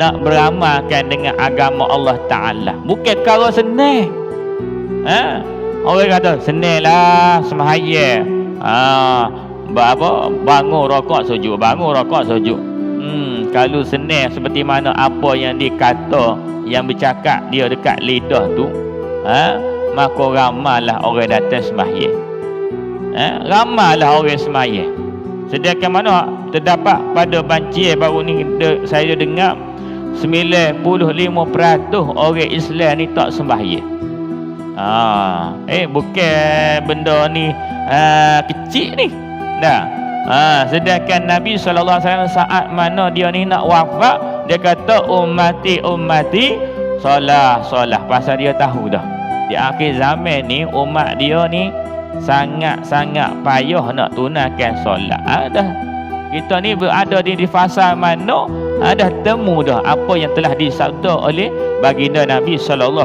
nak beramalkan dengan agama Allah Ta'ala. Bukan perkara senang. Orang kata senang lah sembahyang. Bangun rokok sujud, bangun rokok sujud. Kalau senang seperti mana apa yang dikata, yang bercakap dia dekat lidah tu, maka ramailah orang datang sembahyang. Ramailah orang sembahyang. Sedangkan mana terdapat pada banjir baru ni saya dengar 95% orang Islam ni tak sembahyang. Bukan benda ni kecil ni. Dah. Sedangkan Nabi SAW saat mana dia ni nak wafat, dia kata ummati solah. Pasal dia tahu dah di akhir zaman ni umat dia ni sangat-sangat payah nak tunaikan solat. Dah kita ni berada di fasa mana dah temu dah apa yang telah disabda oleh baginda Nabi SAW.